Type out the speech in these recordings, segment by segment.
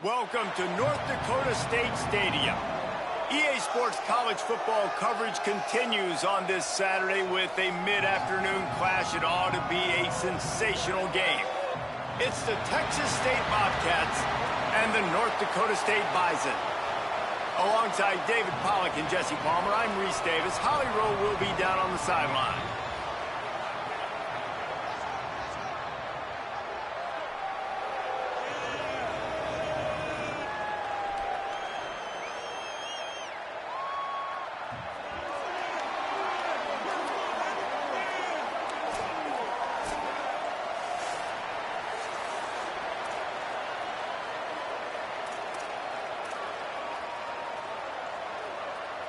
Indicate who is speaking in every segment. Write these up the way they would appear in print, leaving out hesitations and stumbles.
Speaker 1: Welcome to North Dakota State Stadium. EA Sports college football coverage continues on this Saturday with a mid-afternoon clash. It ought to be a sensational game. It's the Texas State Bobcats and the North Dakota State Bison. Alongside David Pollack and Jesse Palmer, I'm Reese Davis. Holly Rowe will be down on the sideline.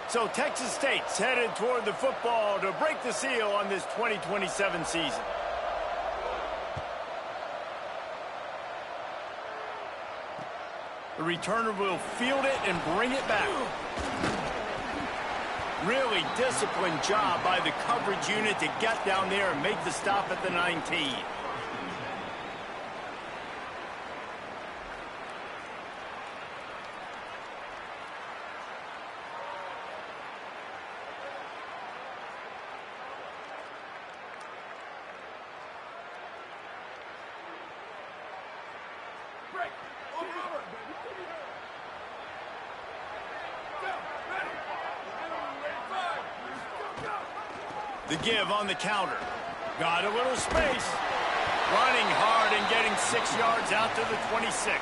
Speaker 1: So Texas State's headed toward the football to break the seal on this 2027 season. The returner will field it and bring it back. Really disciplined job by the coverage unit to get down there and make the stop at the 19. The give on the counter. Got a little space. Running hard and getting 6 yards out to the 26.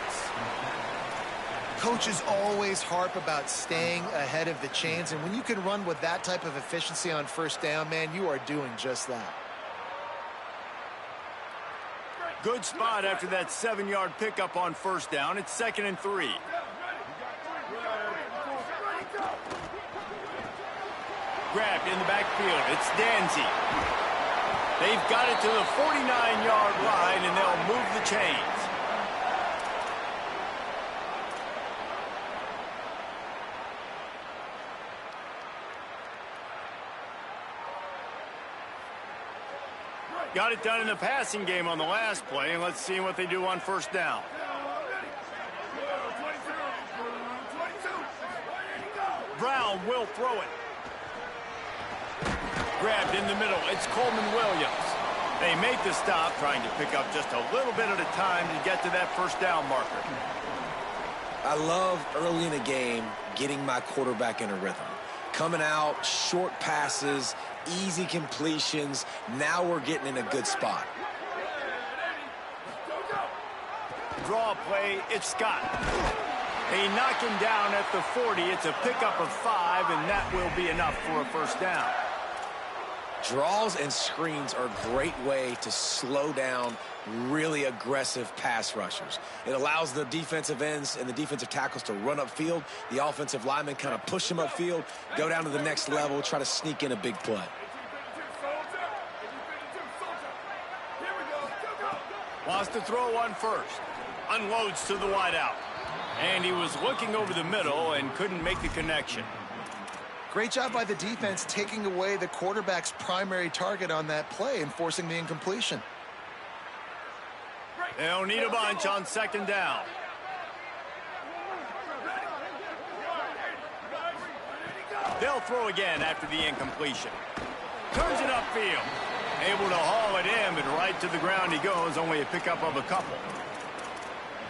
Speaker 2: Coaches always harp about staying ahead of the chains, and when you can run with that type of efficiency on first down, man, you are doing just that.
Speaker 1: Good spot after that 7-yard pickup on first down. It's 2nd and 3. Grabbed in the backfield. It's Ndsu. They've got it to the 49-yard line, and they'll move the chains. Got it done in the passing game on the last play, and let's see what they do on first down. Brown will throw it. Grabbed in the middle. It's Coleman Williams. They make the stop, trying to pick up just a little bit at a time to get to that first down marker.
Speaker 3: I love early in a game getting my quarterback in a rhythm. Coming out, short passes, easy completions. Now we're getting in a good spot.
Speaker 1: Draw play, it's Scott. They knock him down at the 40. It's a pickup of 5, and that will be enough for a first down.
Speaker 3: Draws and screens are a great way to slow down really aggressive pass rushers. It allows the defensive ends and the defensive tackles to run upfield. The offensive linemen kind of push them upfield, go down to the next level, try to sneak in a big play.
Speaker 1: Wants to throw one first. Unloads to the wideout. And he was looking over the middle and couldn't make the connection.
Speaker 2: Great job by the defense taking away the quarterback's primary target on that play and forcing the incompletion.
Speaker 1: They'll need a bunch on second down. They'll throw again after the incompletion. Turns it upfield. Able to haul it in, but right to the ground he goes, only a pickup of a couple.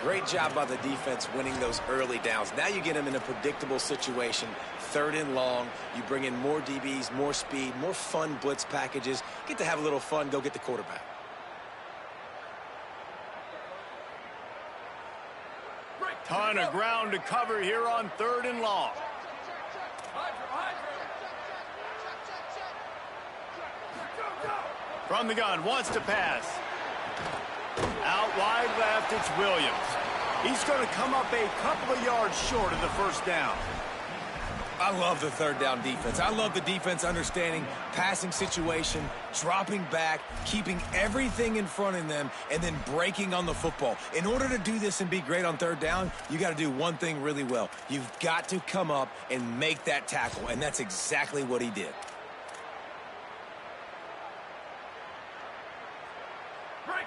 Speaker 3: Great job by the defense winning those early downs. Now you get them in a predictable situation. 3rd and long. You bring in more DBs, more speed, more fun blitz packages. Get to have a little fun. Go get the quarterback.
Speaker 1: Ton of ground to cover here on 3rd and long. From the gun, wants to pass. Out wide left, it's Williams. He's going to come up a couple of yards short of the first down.
Speaker 3: I love the 3rd down defense. I love the defense understanding passing situation, dropping back, keeping everything in front of them, and then breaking on the football. In order to do this and be great on 3rd down, you got to do one thing really well. You've got to come up and make that tackle, and that's exactly what he did.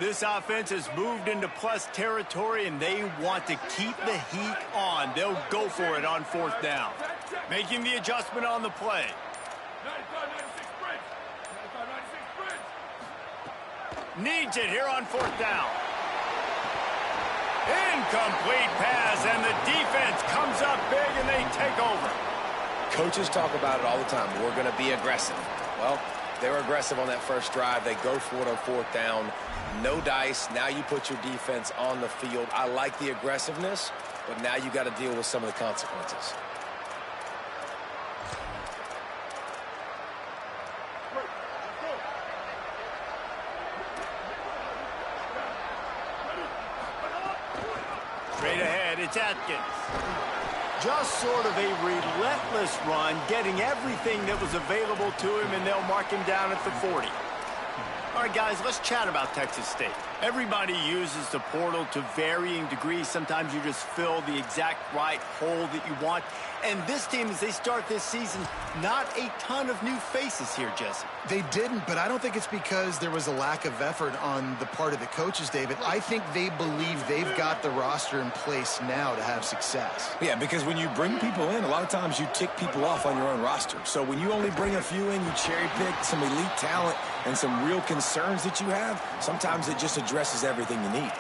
Speaker 1: This offense has moved into plus territory, and they want to keep the heat on. They'll go for it on fourth down. Making the adjustment on the play. Needs it here on fourth down. Incomplete pass, and the defense comes up big, and they take over.
Speaker 3: Coaches talk about it all the time. We're going to be aggressive. Well, they were aggressive on that first drive. They go for it on fourth down. No dice. Now you put your defense on the field. I like the aggressiveness, but now you got to deal with some of the consequences.
Speaker 1: Straight ahead, it's Atkins. Just sort of a relentless run, getting everything that was available to him, and they'll mark him down at the 40. All right, guys, let's chat about Texas State. Everybody uses the portal to varying degrees. Sometimes you just fill the exact right hole that you want. And this team, as they start this season, not a ton of new faces here, Jesse.
Speaker 2: They didn't, but I don't think it's because there was a lack of effort on the part of the coaches, David. I think they believe they've got the roster in place now to have success.
Speaker 3: Yeah, because when you bring people in, a lot of times you tick people off on your own roster. So when you only bring a few in, you cherry pick some elite talent and some real concerns that you have, sometimes it just addresses everything you need.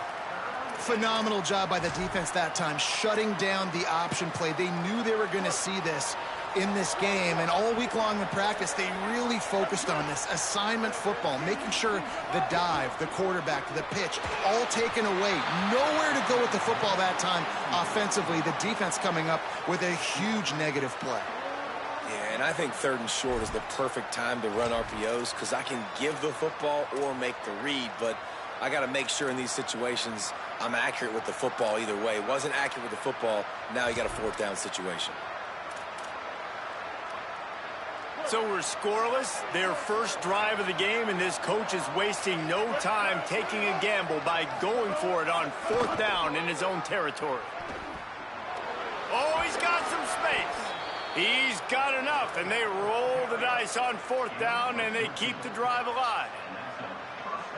Speaker 2: Phenomenal job by the defense that time, shutting down the option play. They knew they were going to see this in this game, and all week long in practice, they really focused on this assignment football, making sure the dive, the quarterback, the pitch, all taken away. Nowhere to go with the football that time offensively. The defense coming up with a huge negative play.
Speaker 3: Yeah, and I think third and short is the perfect time to run RPOs because I can give the football or make the read, but I got to make sure in these situations I'm accurate with the football either way. Wasn't accurate with the football, now you got a fourth down situation.
Speaker 1: So we're scoreless, their first drive of the game, and this coach is wasting no time taking a gamble by going for it on fourth down in his own territory. Oh, he's got some space. He's got enough, and they roll the dice on fourth down, and they keep the drive alive.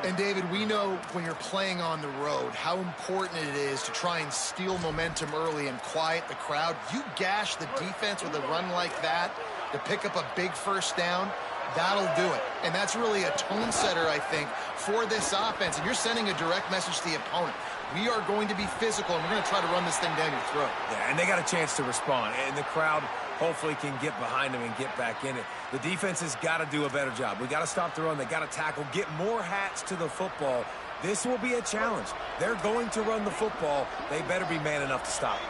Speaker 2: And, David, we know when you're playing on the road how important it is to try and steal momentum early and quiet the crowd. You gash the defense with a run like that to pick up a big first down, that'll do it. And that's really a tone setter, I think, for this offense. And you're sending a direct message to the opponent. We are going to be physical, and we're going to try to run this thing down your throat.
Speaker 3: Yeah, and they got a chance to respond. And the crowd hopefully can get behind them and get back in it. The defense has got to do a better job. We got to stop the run. They got to tackle, get more hats to the football. This will be a challenge. They're going to run the football. They better be man enough to stop it.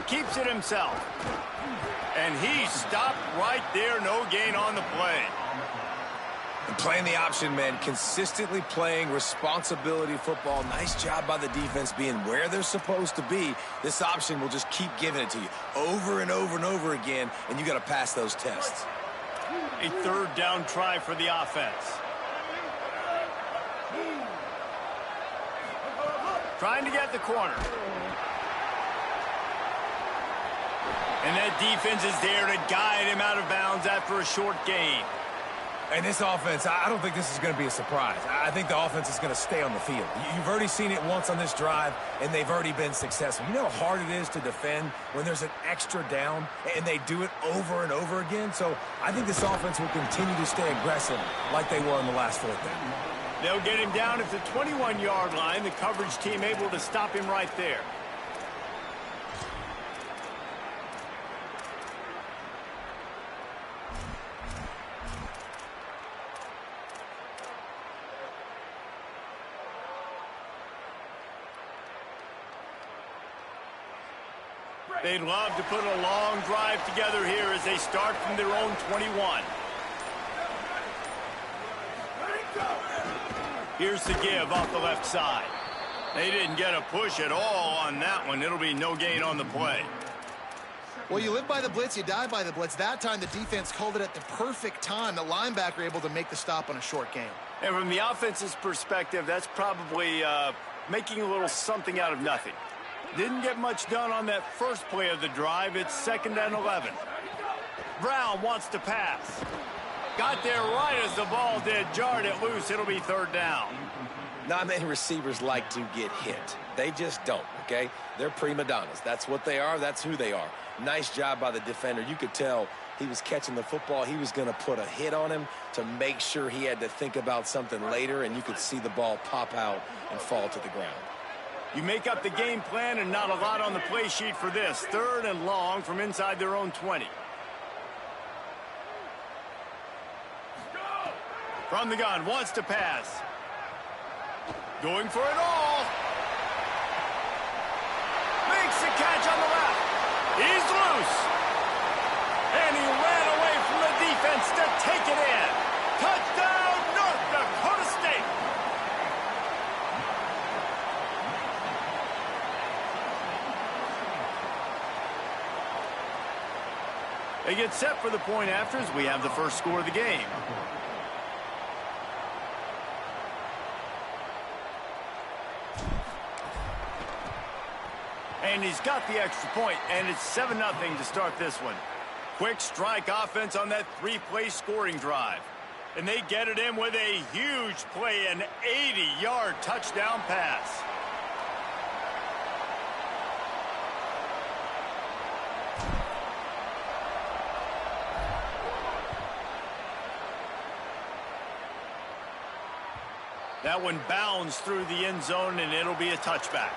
Speaker 1: Keeps it himself. And he stopped right there. No gain on the play.
Speaker 3: And playing the option, man, consistently playing responsibility football. Nice job by the defense being where they're supposed to be. This option will just keep giving it to you over and over and over again, and you got to pass those tests.
Speaker 1: A third down try for the offense. Trying to get the corner. And that defense is there to guide him out of bounds after a short gain.
Speaker 3: And this offense, I don't think this is going to be a surprise. I think the offense is going to stay on the field. You've already seen it once on this drive, and they've already been successful. You know how hard it is to defend when there's an extra down, and they do it over and over again? So I think this offense will continue to stay aggressive like they were on the last fourth down.
Speaker 1: They'll get him down at the 21-yard line. The coverage team able to stop him right there. They'd love to put a long drive together here as they start from their own 21. Here's the give off the left side. They didn't get a push at all on that one. It'll be no gain on the play.
Speaker 2: Well, you live by the blitz, you die by the blitz. That time the defense called it at the perfect time. The linebacker able to make the stop on a short gain.
Speaker 1: And from the offense's perspective, that's probably making a little something out of nothing. Didn't get much done on that first play of the drive. It's 2nd and 11. Brown wants to pass. Got there right as the ball did. Jarred it loose. It'll be third down.
Speaker 3: Not many receivers like to get hit. They just don't, okay? They're prima donnas. That's what they are. That's who they are. Nice job by the defender. You could tell he was catching the football. He was going to put a hit on him to make sure he had to think about something later, and you could see the ball pop out and fall to the ground.
Speaker 1: You make up the game plan and not a lot on the play sheet for this. Third and long from inside their own 20. From the gun, wants to pass. Going for it all. Makes the catch on the left. He's loose. And he ran away from the defense to take it in. Touchdown, North Dakota State. They get set for the point after as we have the first score of the game. And he's got the extra point, and it's 7-0 to start this one. Quick strike offense on that three-play scoring drive. And they get it in with a huge play, an 80-yard touchdown pass. That one bounds through the end zone, and it'll be a touchback.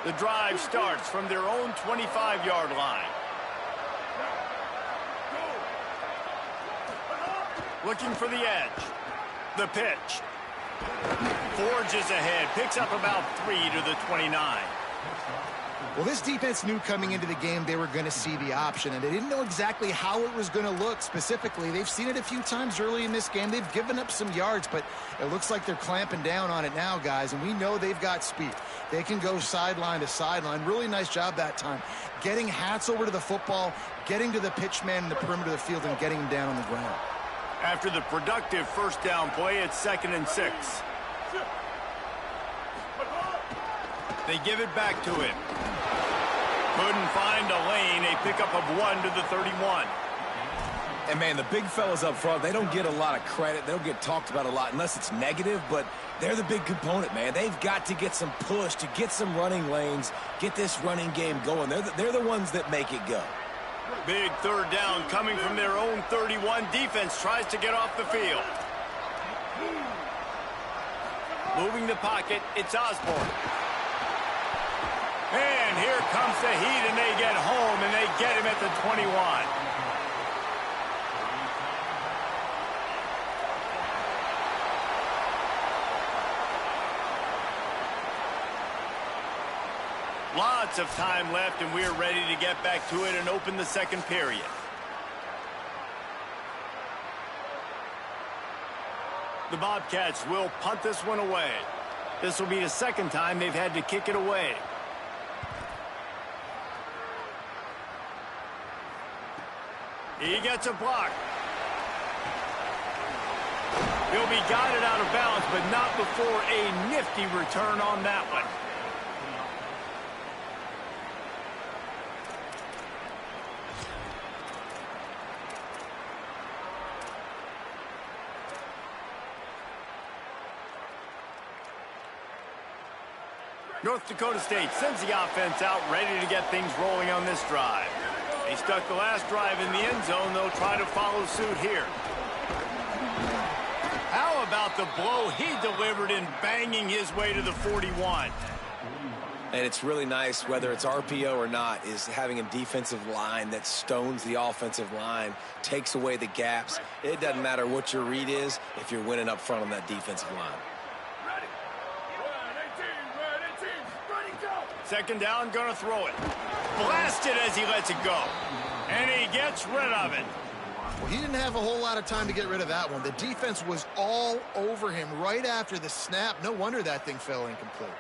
Speaker 1: The drive starts from their own 25-yard line. Looking for the edge. The pitch. Forges ahead. Picks up about 3 to the 29.
Speaker 2: Well, this defense knew coming into the game they were going to see the option, and they didn't know exactly how it was going to look specifically. They've seen it a few times early in this game. They've given up some yards, but it looks like they're clamping down on it now, guys, and we know they've got speed. They can go sideline to sideline. Really nice job that time. Getting hats over to the football, getting to the pitch man in the perimeter of the field, and getting him down on the ground.
Speaker 1: After the productive first down play, it's 2nd and 6. They give it back to him. Couldn't find a lane. A pickup of 1 to the 31.
Speaker 3: And, man, the big fellas up front, they don't get a lot of credit. They don't get talked about a lot unless it's negative, but they're the big component, man. They've got to get some push, to get some running lanes, get this running game going. They're the ones that make it go.
Speaker 1: Big third down coming from their own 31. Defense tries to get off the field. Moving the pocket, it's Osborne. And here comes the heat, and they get home, and they get him at the 21. Lots of time left, and we're ready to get back to it and open the second period. The Bobcats will punt this one away. This will be the second time they've had to kick it away. He gets a block. He'll be guided out of bounds, but not before a nifty return on that one. North Dakota State sends the offense out, ready to get things rolling on this drive. They stuck the last drive in the end zone. They'll try to follow suit here. How about the blow he delivered in banging his way to the 41?
Speaker 3: And it's really nice, whether it's RPO or not, is having a defensive line that stones the offensive line, takes away the gaps. It doesn't matter what your read is if you're winning up front on that defensive line.
Speaker 1: Second down, gonna throw it. Blasted as he lets it go. And he gets rid of it.
Speaker 2: Well, he didn't have a whole lot of time to get rid of that one. The defense was all over him right after the snap. No wonder that thing fell incomplete.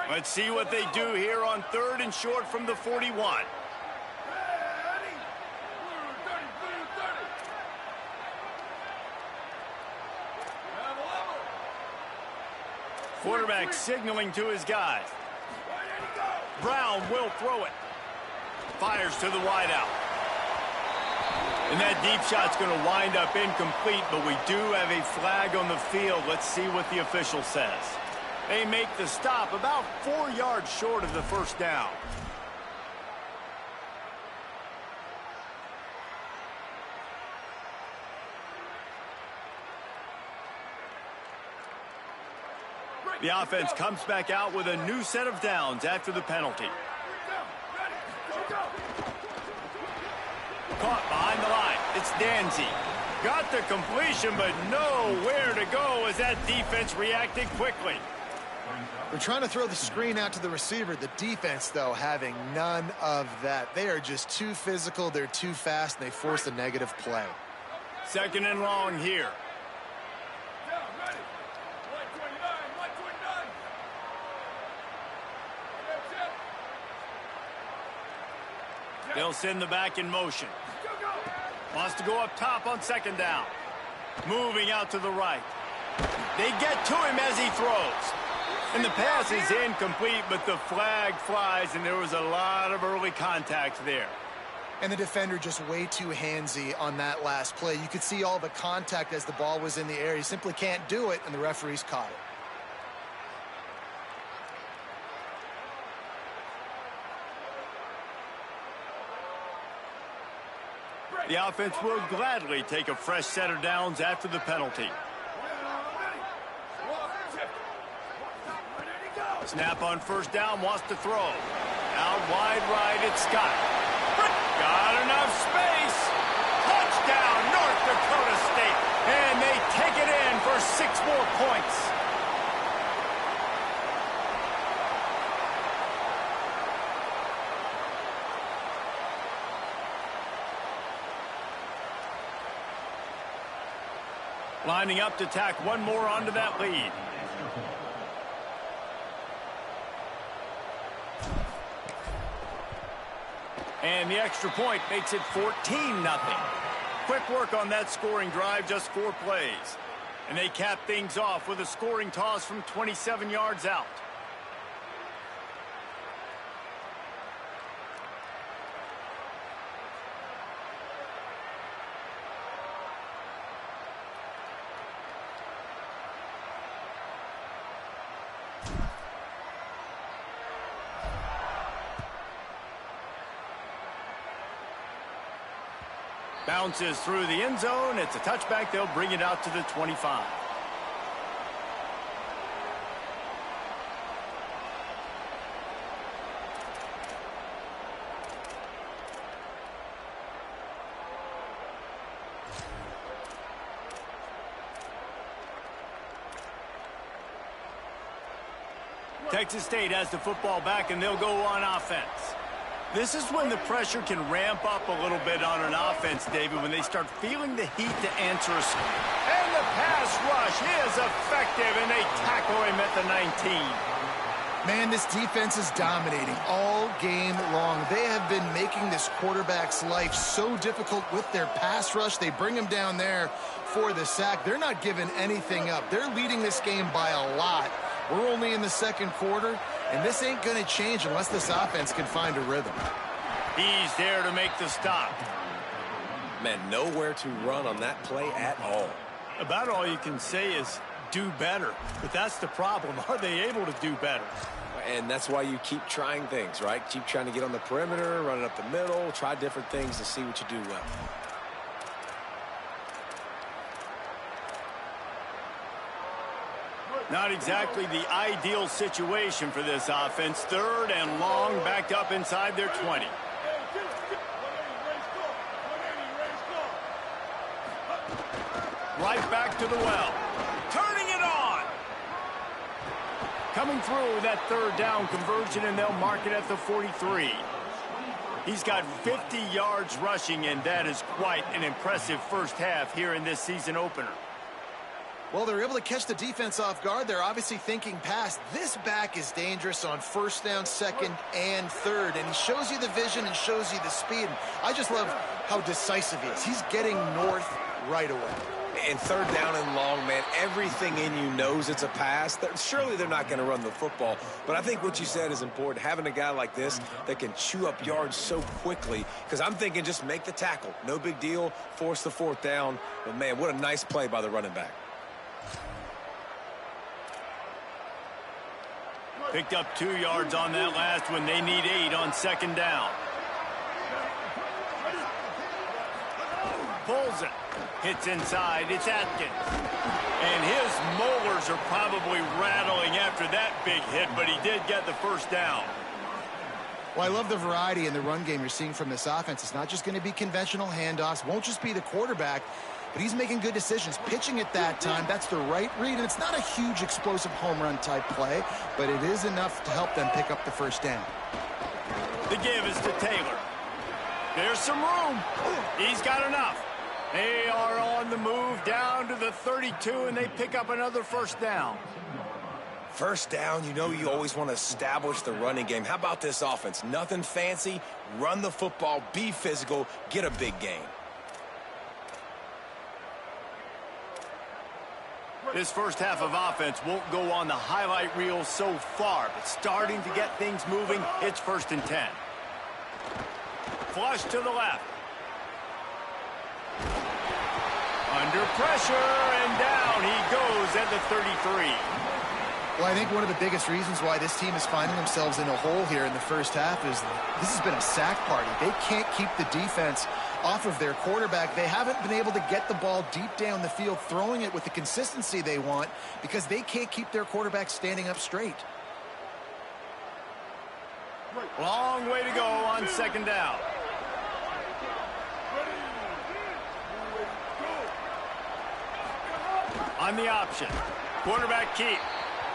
Speaker 1: Let's see what they do here on 3rd and short from the 41. Quarterback signaling to his guys. Brown will throw it. Fires to the wideout. And that deep shot's going to wind up incomplete, but we do have a flag on the field. Let's see what the official says. They make the stop about 4 yards short of the first down. The offense comes back out with a new set of downs after the penalty. Caught behind the line. It's Ndsu. Got the completion, but nowhere to go as that defense reacted quickly.
Speaker 2: They're trying to throw the screen out to the receiver. The defense, though, having none of that. They are just too physical. They're too fast, and they force a negative play.
Speaker 1: 2nd and long here. They'll send the back in motion. Wants to go up top on 2nd down. Moving out to the right. They get to him as he throws. And the pass is incomplete, but the flag flies, and there was a lot of early contact there.
Speaker 2: And the defender just way too handsy on that last play. You could see all the contact as the ball was in the air. He simply can't do it, and the referees caught it.
Speaker 1: The offense will gladly take a fresh set of downs after the penalty. Snap on 1st down, wants to throw. Out wide right, it's Scott. Got enough space. Touchdown, North Dakota State. And they take it in for 6 more points. Lining up to tack one more onto that lead. And the extra point makes it 14-0. Quick work on that scoring drive, just 4 plays. And they cap things off with a scoring toss from 27 yards out. Bounces through the end zone. It's a touchback. They'll bring it out to the 25. Texas State has the football back, and they'll go on offense. This is when the pressure can ramp up a little bit on an offense, David, when they start feeling the heat to answer a score. And the pass rush is effective, and they tackle him at the 19.
Speaker 2: Man, this defense is dominating all game long. They have been making this quarterback's life so difficult with their pass rush. They bring him down there for the sack. They're not giving anything up. They're leading this game by a lot. We're only in the 2nd quarter, and this ain't going to change unless this offense can find a rhythm.
Speaker 1: He's there to make the stop.
Speaker 3: Man, nowhere to run on that play at all.
Speaker 1: About all you can say is do better. But that's the problem. Are they able to do better?
Speaker 3: And that's why you keep trying things, right? Keep trying to get on the perimeter, run it up the middle, try different things to see what you do well.
Speaker 1: Not exactly the ideal situation for this offense. 3rd and long, backed up inside their 20. Right back to the well. Turning it on. Coming through that 3rd down conversion, and they'll mark it at the 43. He's got 50 yards rushing, and that is quite an impressive first half here in this season opener.
Speaker 2: Well, they're able to catch the defense off guard. They're obviously thinking pass. This back is dangerous on 1st down, 2nd, and 3rd. And he shows you the vision and shows you the speed. And I just love how decisive he is. He's getting north right away.
Speaker 3: And third down and long, man, everything in you knows it's a pass. Surely they're not going to run the football. But I think what you said is important, having a guy like this that can chew up yards so quickly. Because I'm thinking just make the tackle. No big deal. Force the fourth down. But, man, what a nice play by the running back.
Speaker 1: Picked up 2 yards on that last one. They need 8 on second down. Pulls it. Hits inside. It's Atkins. And his molars are probably rattling after that big hit, but he did get the first down.
Speaker 2: Well, I love the variety in the run game you're seeing from this offense. It's not just going to be conventional handoffs. Won't just be the quarterback, but he's making good decisions. Pitching at that time, that's the right read. And it's not a huge explosive home run type play, but it is enough to help them pick up the first down.
Speaker 1: The give is to Taylor. There's some room. He's got enough. They are on the move down to the 32, and they pick up another first down.
Speaker 3: First down, you know you always want to establish the running game. How about this offense? Nothing fancy. Run the football, be physical, get a big gain.
Speaker 1: This first half of offense won't go on the highlight reel so far, but starting to get things moving, it's 1st and 10. Flush to the left. Under pressure, and down he goes at the 33.
Speaker 2: Well, I think one of the biggest reasons why this team is finding themselves in a hole here in the first half is this has been a sack party. They can't keep the defense off of their quarterback. They haven't been able to get the ball deep down the field, throwing it with the consistency they want because they can't keep their quarterback standing up straight.
Speaker 1: Long way to go on second down. On the option, quarterback keep.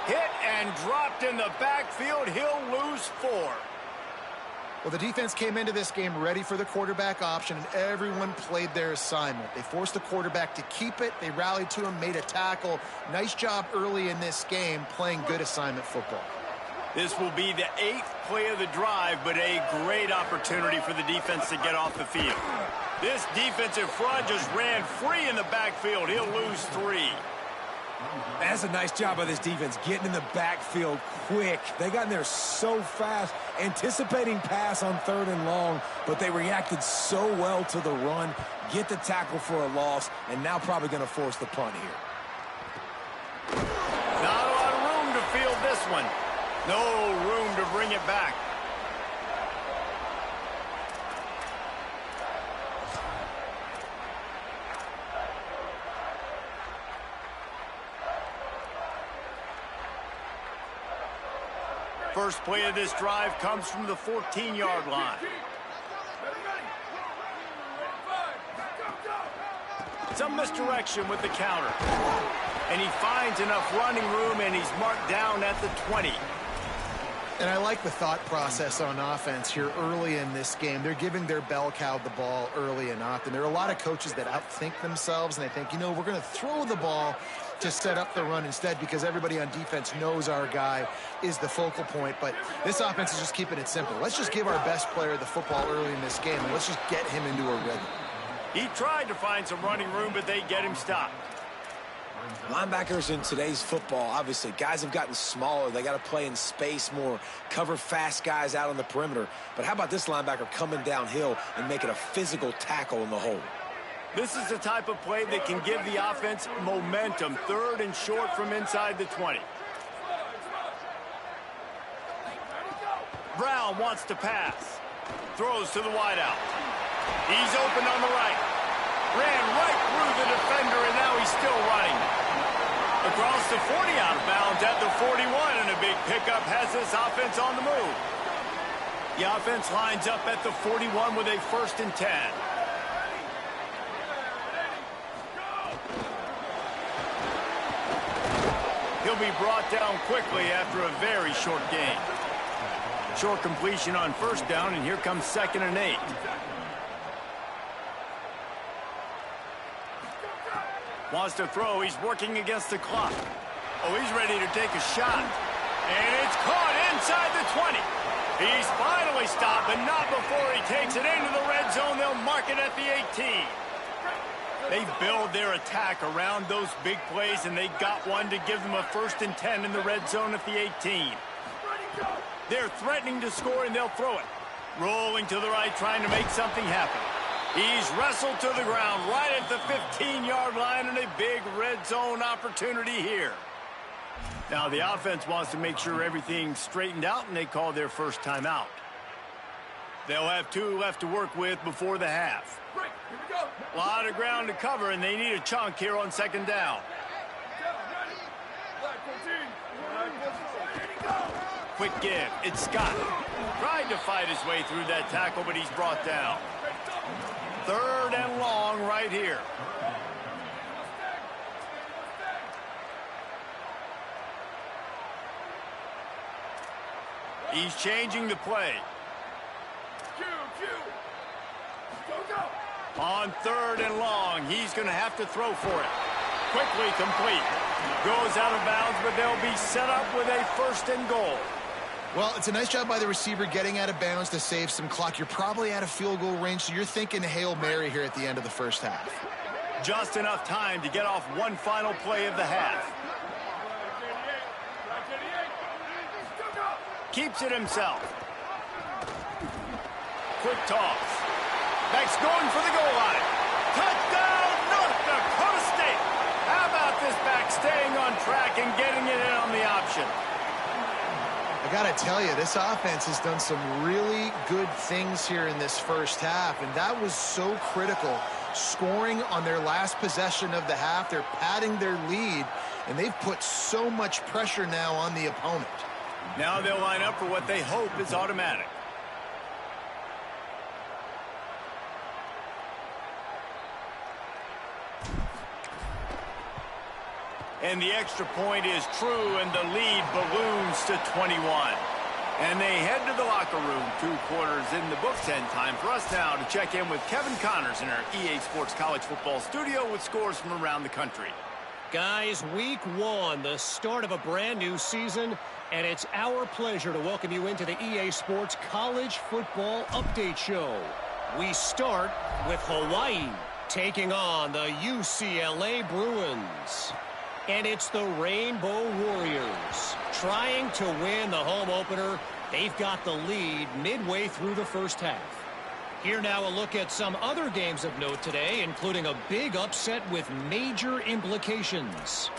Speaker 1: Hit and dropped in the backfield. He'll lose 4.
Speaker 2: Well, the defense came into this game ready for the quarterback option, and everyone played their assignment. They forced the quarterback to keep it. They rallied to him, made a tackle. Nice job early in this game playing good assignment football.
Speaker 1: This will be the 8th play of the drive, but a great opportunity for the defense to get off the field. This defensive front just ran free in the backfield. He'll lose 3.
Speaker 3: That's a nice job by this defense, getting in the backfield quick. They got in there so fast, anticipating pass on 3rd and long, but they reacted so well to the run, get the tackle for a loss, and now probably going to force the punt here.
Speaker 1: Not a lot of room to field this one. No room to bring it back. First play of this drive comes from the 14-yard line. Some misdirection with the counter. And he finds enough running room, and he's marked down at the 20.
Speaker 2: And I like the thought process on offense here early in this game. They're giving their bell cow the ball early and often. There are a lot of coaches that outthink themselves, and they think, you know, we're going to throw the ball to set up the run instead because everybody on defense knows our guy is the focal point. But this offense is just keeping it simple. Let's just give our best player the football early in this game, and let's just get him into a rhythm.
Speaker 1: He tried to find some running room, but they get him stopped.
Speaker 3: Linebackers in today's football, obviously, guys have gotten smaller. They got to play in space more, cover fast guys out on the perimeter. But how about this linebacker coming downhill and making a physical tackle in the hole?
Speaker 1: This is the type of play that can give the offense momentum. 3rd and short from inside the 20. Brown wants to pass. Throws to the wideout. He's open on the right. Ran right through the defender, and now he's still running. Across the 40 out of bounds at the 41, and a big pickup has this offense on the move. The offense lines up at the 41 with a 1st and 10. He'll be brought down quickly after a very short gain. Short completion on 1st down, and here comes 2nd and 8. Wants to throw. He's working against the clock. Oh, he's ready to take a shot. And it's caught inside the 20. He's finally stopped, but not before he takes it into the red zone. They'll mark it at the 18. They build their attack around those big plays, and they got one to give them a 1st and 10 in the red zone at the 18. They're threatening to score, and they'll throw it. Rolling to the right, trying to make something happen. He's wrestled to the ground right at the 15-yard line, and a big red zone opportunity here. Now the offense wants to make sure everything's straightened out, and they call their first timeout. They'll have 2 left to work with before the half. A lot of ground to cover, and they need a chunk here on 2nd down. Quick give. It's Scott. Tried to fight his way through that tackle, but he's brought down. 3rd and long right here. He's changing the play. On 3rd and long, he's going to have to throw for it. Quickly complete. Goes out of bounds, but they'll be set up with a 1st and goal.
Speaker 2: Well, it's a nice job by the receiver getting out of bounds to save some clock. You're probably out of field goal range, so you're thinking Hail Mary here at the end of the first half.
Speaker 1: Just enough time to get off one final play of the half. Keeps it himself. Quick toss. Back's going for the goal line. Touchdown, North Dakota State. How about this back staying on track and getting it in on the option?
Speaker 2: I got to tell you, this offense has done some really good things here in this first half, and that was so critical. Scoring on their last possession of the half, they're padding their lead, and they've put so much pressure now on the opponent.
Speaker 1: Now they'll line up for what they hope is automatic. And the extra point is true, and the lead balloons to 21. And they head to the locker room. 2 quarters in the books, and time for us now to check in with Kevin Connors in our EA Sports College Football studio with scores from around the country.
Speaker 4: Guys, week 1, the start of a brand new season, and it's our pleasure to welcome you into the EA Sports College Football Update Show. We start with Hawaii taking on the UCLA Bruins. And it's the Rainbow Warriors trying to win the home opener. They've got the lead midway through the first half. Here now a look at some other games of note today, including a big upset with major implications.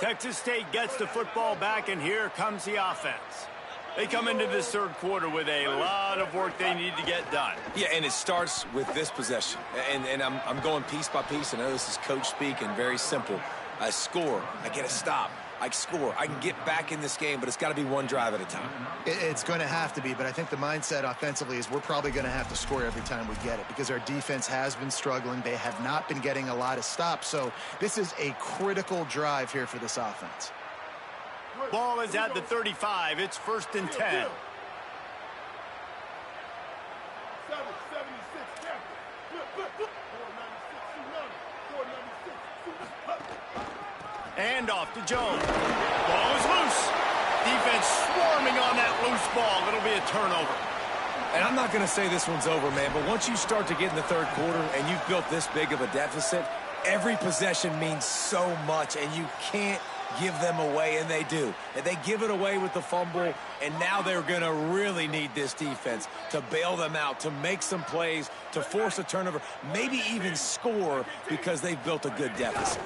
Speaker 1: Texas State gets the football back, and here comes the offense. They come into this 3rd quarter with a lot of work they need to get done.
Speaker 3: Yeah, and it starts with this possession. And I'm going piece by piece. I know this is coach speak and very simple. I score. I get a stop. I score. I can get back in this game, but it's got to be one drive at a time.
Speaker 2: It's going to have to be, but I think the mindset offensively is we're probably going to have to score every time we get it because our defense has been struggling. They have not been getting a lot of stops, so this is a critical drive here for this offense.
Speaker 1: Ball is at the 35. It's 1st and 10. And off to Jones. Ball is loose. Defense swarming on that loose ball. It'll be a turnover.
Speaker 3: And I'm not going to say this one's over, man, but once you start to get in the 3rd quarter and you've built this big of a deficit, every possession means so much, and you can't give them away, and they do. And they give it away with the fumble, and now they're going to really need this defense to bail them out, to make some plays, to force a turnover, maybe even score because they've built a good deficit.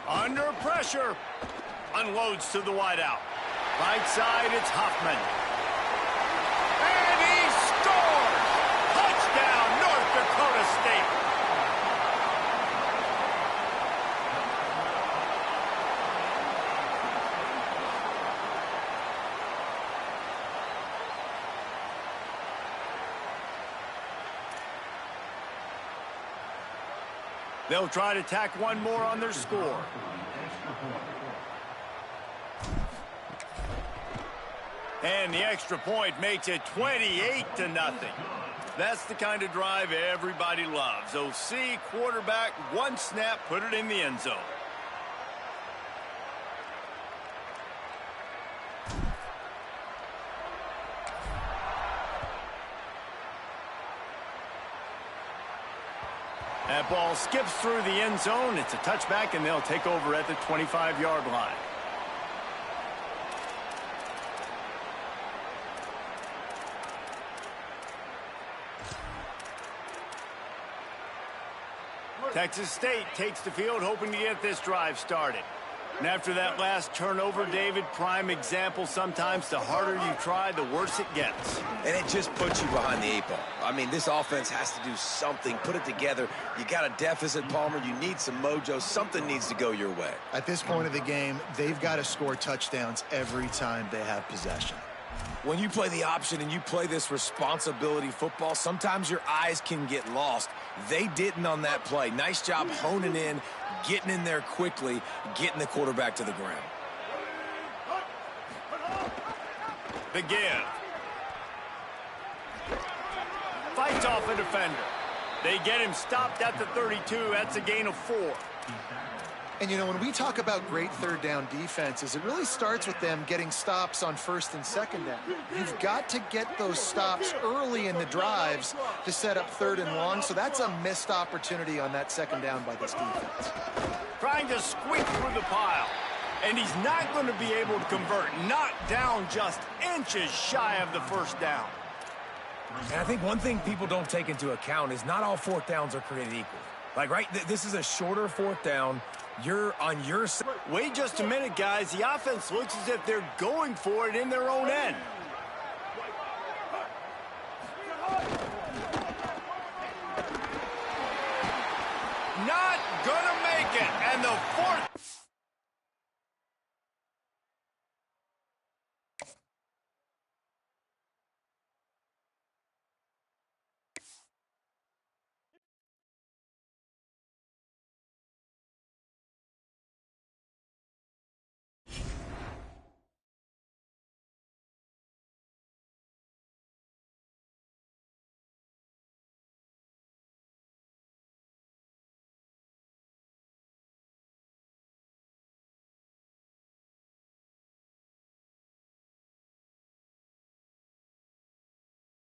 Speaker 1: Under pressure. Unloads to the wideout. Right side, it's Hoffman. And he scores! Touchdown, North Dakota State. They'll try to tack one more on their score. And the extra point makes it 28-0. That's the kind of drive everybody loves. OC, quarterback, one snap, put it in the end zone. That ball skips through the end zone. It's a touchback, and they'll take over at the 25-yard line. Texas State takes the field, hoping to get this drive started. And after that last turnover, David, prime example, sometimes the harder you try, the worse it gets.
Speaker 3: And it just puts you behind the 8 ball. I mean, this offense has to do something, put it together. You got a deficit, Palmer. You need some mojo. Something needs to go your way.
Speaker 2: At this point of the game, they've got to score touchdowns every time they have possession.
Speaker 3: When you play the option and you play this responsibility football, sometimes your eyes can get lost. They didn't on that play. Nice job honing in, getting in there quickly, getting the quarterback to the ground.
Speaker 1: The give. Fights off a defender. They get him stopped at the 32. That's a gain of 4.
Speaker 2: And, you know, when we talk about great third down defenses, it really starts with them getting stops on first and second down. You've got to get those stops early in the drives to set up third and long, so that's a missed opportunity on that second down by this defense.
Speaker 1: Trying to squeak through the pile, and he's not going to be able to convert. Knocked down just inches shy of the first down.
Speaker 3: And I think one thing people don't take into account is not all fourth downs are created equal. Like, right, this is a shorter fourth down. You're on your side.
Speaker 1: Wait just a minute, guys. The offense looks as if they're going for it in their own end. Not gonna make it. And the fourth